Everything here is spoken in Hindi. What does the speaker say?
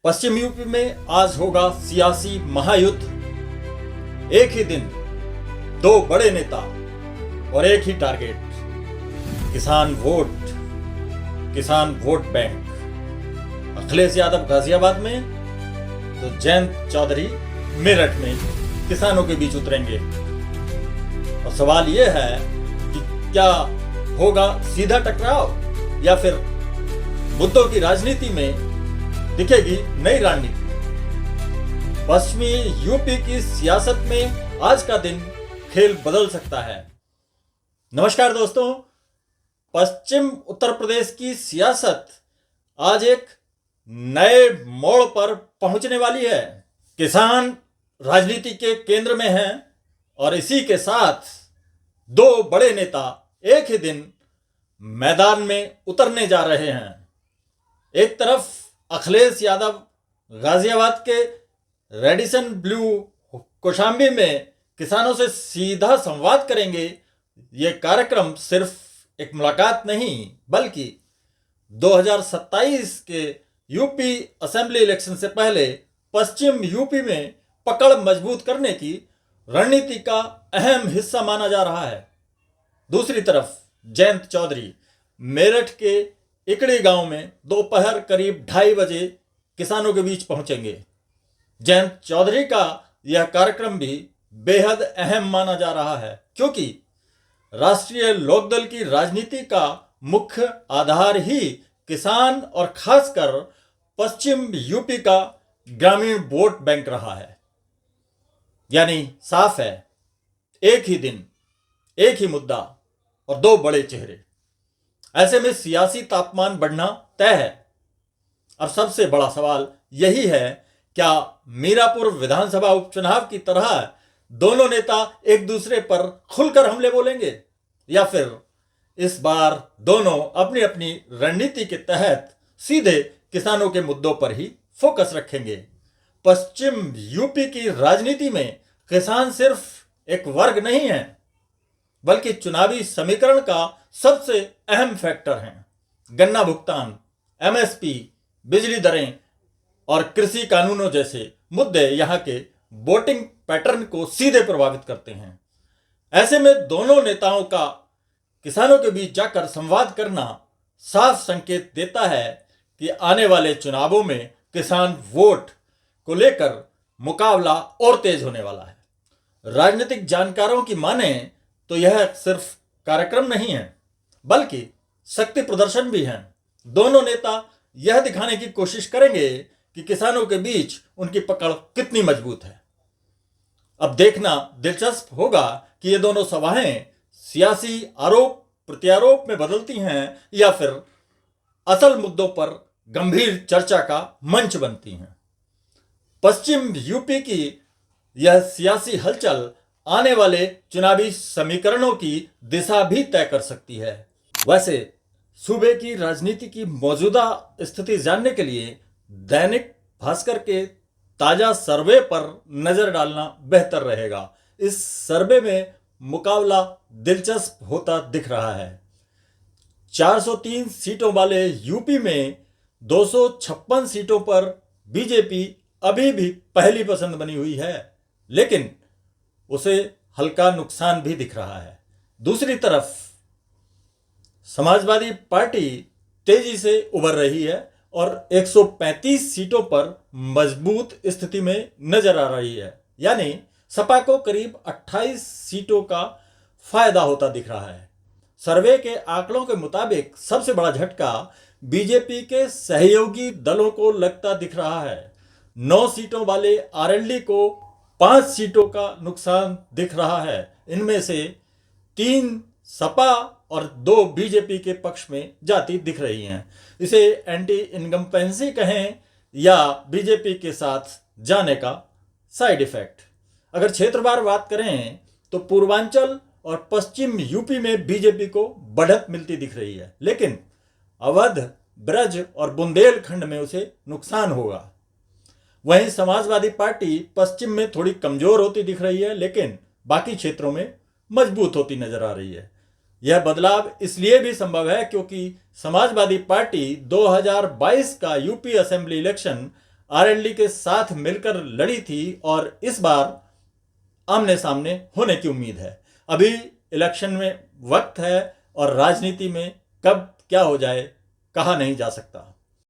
पश्चिम यूपी में आज होगा सियासी महायुद्ध। एक ही दिन दो बड़े नेता और एक ही टारगेट, किसान वोट बैंक। अखिलेश यादव गाजियाबाद में तो जयंत चौधरी मेरठ में किसानों के बीच उतरेंगे। और सवाल यह है कि क्या होगा सीधा टकराव या फिर मुद्दों की राजनीति में दिखेगी नई रणनीति। पश्चिमी यूपी की सियासत में आज का दिन खेल बदल सकता है। नमस्कार दोस्तों, पश्चिम उत्तर प्रदेश की सियासत आज एक नए मोड़ पर पहुंचने वाली है। किसान राजनीति के केंद्र में हैं और इसी के साथ दो बड़े नेता एक ही दिन मैदान में उतरने जा रहे हैं। एक तरफ अखिलेश यादव गाजियाबाद के रेडिसन ब्लू कौशाम्बी में किसानों से सीधा संवाद करेंगे। ये कार्यक्रम सिर्फ एक मुलाकात नहीं बल्कि 2027 के यूपी असेंबली इलेक्शन से पहले पश्चिम यूपी में पकड़ मजबूत करने की रणनीति का अहम हिस्सा माना जा रहा है। दूसरी तरफ जयंत चौधरी मेरठ के इकड़ी गांव में दोपहर करीब 2:30 बजे किसानों के बीच पहुंचेंगे। जयंत चौधरी का यह कार्यक्रम भी बेहद अहम माना जा रहा है क्योंकि राष्ट्रीय लोकदल की राजनीति का मुख्य आधार ही किसान और खासकर पश्चिम यूपी का ग्रामीण वोट बैंक रहा है। यानी साफ है, एक ही दिन, एक ही मुद्दा और दो बड़े चेहरे। ऐसे में सियासी तापमान बढ़ना तय है। अब सबसे बड़ा सवाल यही है, क्या मीरापुर विधानसभा उपचुनाव की तरह दोनों नेता एक दूसरे पर खुलकर हमले बोलेंगे या फिर इस बार दोनों अपनी अपनी रणनीति के तहत सीधे किसानों के मुद्दों पर ही फोकस रखेंगे। पश्चिम यूपी की राजनीति में किसान सिर्फ एक वर्ग नहीं है बल्कि चुनावी समीकरण का सबसे अहम फैक्टर हैं। गन्ना भुगतान, एमएसपी, बिजली दरें और कृषि कानूनों जैसे मुद्दे यहाँ के वोटिंग पैटर्न को सीधे प्रभावित करते हैं। ऐसे में दोनों नेताओं का किसानों के बीच जाकर संवाद करना साफ संकेत देता है कि आने वाले चुनावों में किसान वोट को लेकर मुकाबला और तेज होने वाला है। राजनीतिक जानकारों की माने तो यह सिर्फ कार्यक्रम नहीं है बल्कि शक्ति प्रदर्शन भी है। दोनों नेता यह दिखाने की कोशिश करेंगे कि किसानों के बीच उनकी पकड़ कितनी मजबूत है। अब देखना दिलचस्प होगा कि ये दोनों सभाएं सियासी आरोप प्रत्यारोप में बदलती हैं या फिर असल मुद्दों पर गंभीर चर्चा का मंच बनती हैं। पश्चिम यूपी की यह सियासी हलचल आने वाले चुनावी समीकरणों की दिशा भी तय कर सकती है। वैसे सूबे की राजनीति की मौजूदा स्थिति जानने के लिए दैनिक भास्कर के ताजा सर्वे पर नजर डालना बेहतर रहेगा। इस सर्वे में मुकाबला दिलचस्प होता दिख रहा है। 403 सीटों वाले यूपी में 256 सीटों पर बीजेपी अभी भी पहली पसंद बनी हुई है, लेकिन उसे हल्का नुकसान भी दिख रहा है। दूसरी तरफ समाजवादी पार्टी तेजी से उभर रही है और 135 सीटों पर मजबूत स्थिति में नजर आ रही है। यानी सपा को करीब 28 सीटों का फायदा होता दिख रहा है। सर्वे के आंकड़ों के मुताबिक सबसे बड़ा झटका बीजेपी के सहयोगी दलों को लगता दिख रहा है। 9 सीटों वाले आरएलडी को 5 सीटों का नुकसान दिख रहा है। इनमें से 3 सपा और 2 बीजेपी के पक्ष में जाती दिख रही हैं। इसे एंटी इनकम्पेंसी कहें या बीजेपी के साथ जाने का साइड इफेक्ट। अगर क्षेत्रवार बात करें तो पूर्वांचल और पश्चिम यूपी में बीजेपी को बढ़त मिलती दिख रही है, लेकिन अवध, ब्रज और बुंदेलखंड में उसे नुकसान होगा। वहीं समाजवादी पार्टी पश्चिम में थोड़ी कमजोर होती दिख रही है, लेकिन बाकी क्षेत्रों में मजबूत होती नजर आ रही है। यह बदलाव इसलिए भी संभव है क्योंकि समाजवादी पार्टी 2022 का यूपी असेंबली इलेक्शन आरएलडी के साथ मिलकर लड़ी थी और इस बार आमने सामने होने की उम्मीद है। अभी इलेक्शन में वक्त है और राजनीति में कब क्या हो जाए कहा नहीं जा सकता।